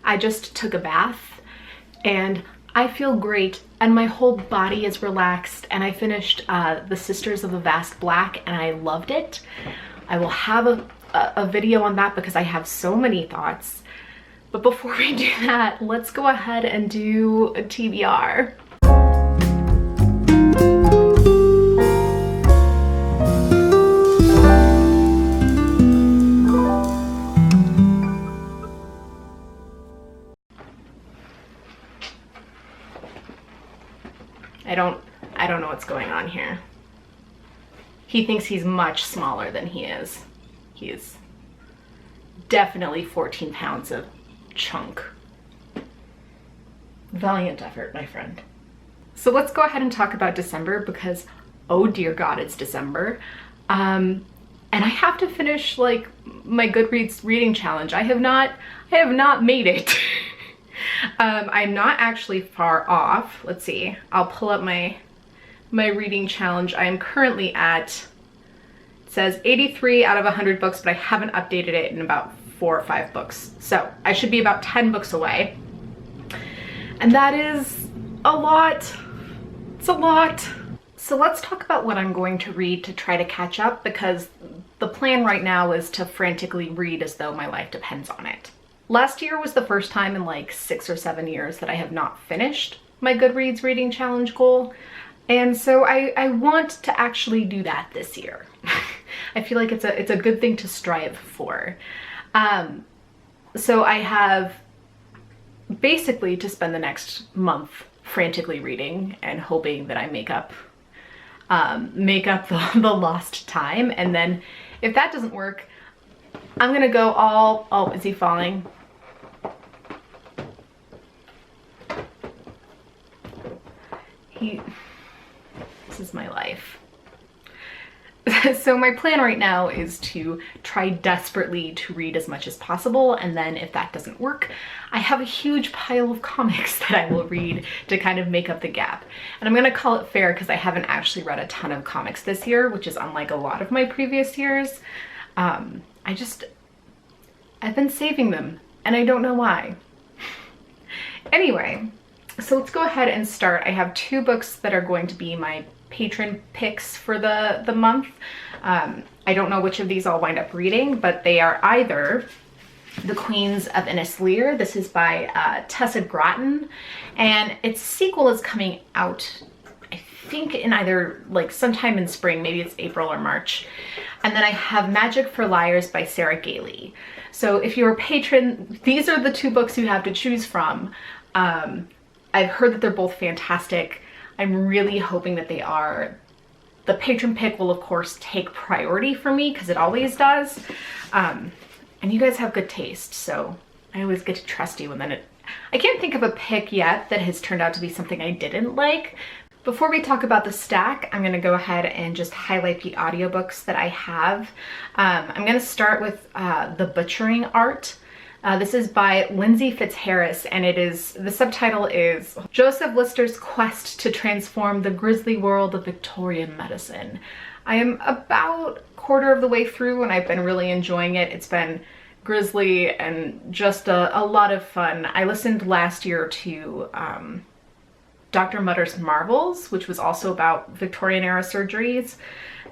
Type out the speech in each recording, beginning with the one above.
I just took a bath and I feel great and my whole body is relaxed, and I finished The Sisters of the Vast Black and I loved it. I will have a video on that because I have so many thoughts. But before we do that, let's go ahead and do a TBR. I don't know what's going on here. He thinks he's much smaller than he is. He is definitely 14 pounds of chunk. Valiant effort, my friend. So let's go ahead and talk about December because, oh dear God, it's December. And I have to finish like my Goodreads reading challenge. I have not made it. I'm not actually far off. Let's see. I'll pull up my reading challenge. I am currently at, it says 83 out of 100 books, but I haven't updated it in about 4 or 5 books. So I should be about 10 books away. And that is a lot. It's a lot. So let's talk about what I'm going to read to try to catch up, because the plan right now is to frantically read as though my life depends on it. Last year was the first time in like 6 or 7 years that I have not finished my Goodreads reading challenge goal. And so I want to actually do that this year. I feel like it's a good thing to strive for. So I have basically to spend the next month frantically reading and hoping that I make up the lost time. And then if that doesn't work, I'm gonna go all, oh, is he falling? This is my life. So my plan right now is to try desperately to read as much as possible, and then if that doesn't work, I have a huge pile of comics that I will read to kind of make up the gap. And I'm gonna call it fair because I haven't actually read a ton of comics this year, which is unlike a lot of my previous years. I've been saving them and I don't know why. Anyway, so let's go ahead and start. I have 2 books that are going to be my patron picks for the month. I don't know which of these I'll wind up reading, but they are either The Queens of Innis Lear. This is by Tessa Gratton, and its sequel is coming out, I think, in either like sometime in spring, maybe it's April or March. And then I have Magic for Liars by Sarah Gailey. So if you're a patron, these are the 2 books you have to choose from. I've heard that they're both fantastic. I'm really hoping that they are. The patron pick will of course take priority for me because it always does. And you guys have good taste, so I always get to trust you. And then I can't think of a pick yet that has turned out to be something I didn't like. Before we talk about the stack, I'm gonna go ahead and just highlight the audiobooks that I have. I'm gonna start with The Butchering Art. This is by Lindsay Fitzharris, and the subtitle is Joseph Lister's Quest to Transform the Grisly World of Victorian Medicine. I am about a quarter of the way through and I've been really enjoying it. It's been grisly and just a lot of fun. I listened last year to Dr. Mutter's Marvels, which was also about Victorian era surgeries.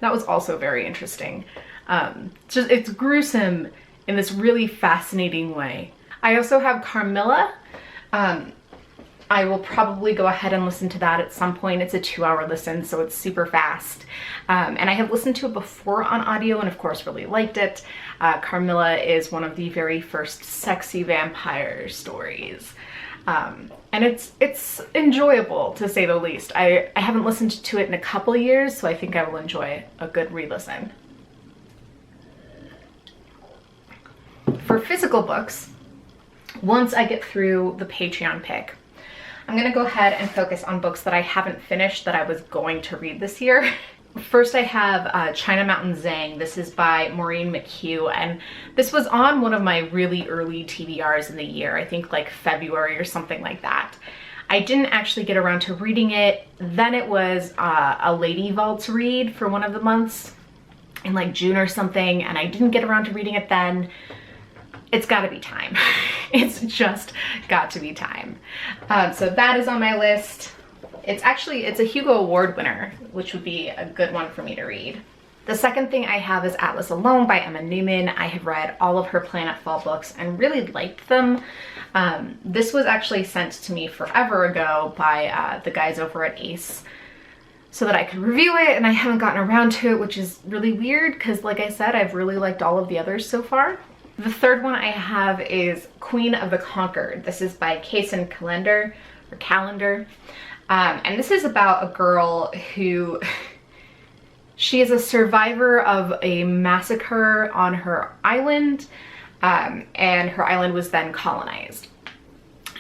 That was also very interesting. It's gruesome in this really fascinating way. I also have Carmilla. I will probably go ahead and listen to that at some point. It's a 2-hour listen, so it's super fast. And I have listened to it before on audio and of course really liked it. Carmilla is one of the very first sexy vampire stories. And it's enjoyable, to say the least. I haven't listened to it in a couple years, so I think I will enjoy a good re-listen. For physical books, once I get through the Patreon pick, I'm gonna go ahead and focus on books that I haven't finished that I was going to read this year. First I have China Mountain Zhang. This is by Maureen McHugh, and this was on one of my really early TBRs in the year, I think like February or something like that. I didn't actually get around to reading it. Then it was a Lady Vaults read for one of the months in like June or something, and I didn't get around to reading it then. it's gotta be time. It's just got to be time. So that is on my list. It's a Hugo Award winner, which would be a good one for me to read. The second thing I have is Atlas Alone by Emma Newman. I have read all of her Planetfall books and really liked them. This was actually sent to me forever ago by the guys over at Ace so that I could review it, and I haven't gotten around to it, which is really weird because, like I said, I've really liked all of the others so far. The third one I have is Queen of the Conquered. This is by Kaysen Callender, and this is about a girl who she is a survivor of a massacre on her island, and her island was then colonized.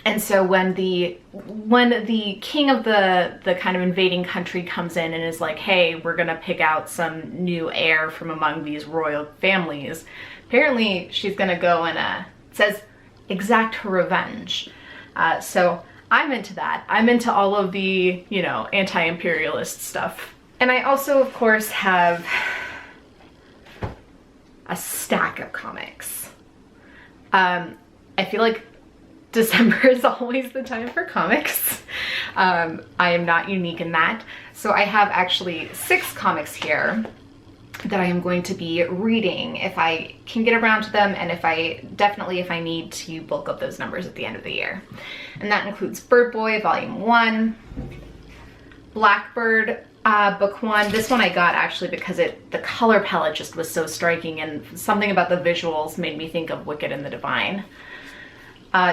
And so when the king of the kind of invading country comes in and is like, hey, we're gonna pick out some new heir from among these royal families, apparently she's gonna go and it says exact her revenge. So I'm into that. I'm into all of the, you know, anti-imperialist stuff. And I also, of course, have a stack of comics. I feel like December is always the time for comics. I am not unique in that. So I have actually 6 comics here that I am going to be reading if I can get around to them, and if I need to bulk up those numbers at the end of the year. And that includes Bird Boy Volume 1, Blackbird Book 1. This one I got actually because the color palette just was so striking, and something about the visuals made me think of Wicked and the Divine.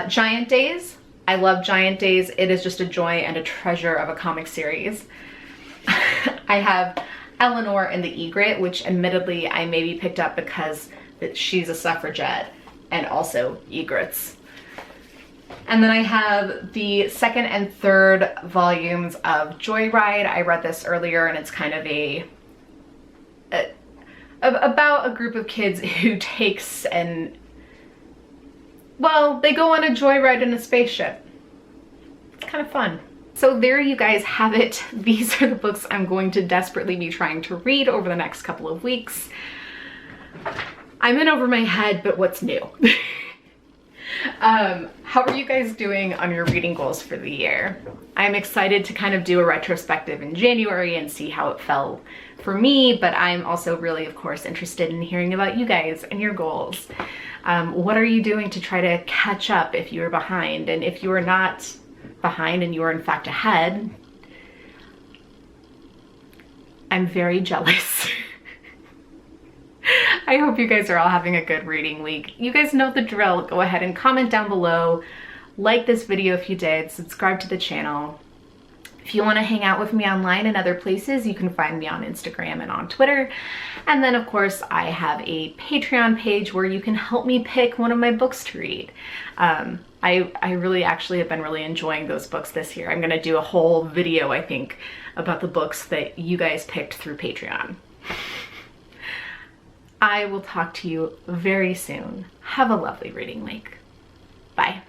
Giant Days. I love Giant Days. It is just a joy and a treasure of a comic series. I have Eleanor and the Egret, which admittedly I maybe picked up because she's a suffragette, and also egrets. And then I have the 2nd and 3rd volumes of Joyride. I read this earlier, and it's kind of about a group of kids who takes and, well, they go on a joyride in a spaceship. It's kind of fun. So there you guys have it. These are the books I'm going to desperately be trying to read over the next couple of weeks. I'm in over my head, but what's new? How are you guys doing on your reading goals for the year? I'm excited to kind of do a retrospective in January and see how it fell for me, but I'm also really, of course, interested in hearing about you guys and your goals. What are you doing to try to catch up if you're behind? And if you are not behind and you are in fact ahead, I'm very jealous. I hope you guys are all having a good reading week. You guys know the drill. Go ahead and comment down below. Like this video if you did. Subscribe to the channel. If you want to hang out with me online and other places, you can find me on Instagram and on Twitter. And then, of course, I have a Patreon page where you can help me pick one of my books to read. I really actually have been really enjoying those books this year. I'm going to do a whole video, I think, about the books that you guys picked through Patreon. I will talk to you very soon. Have a lovely reading week. Bye.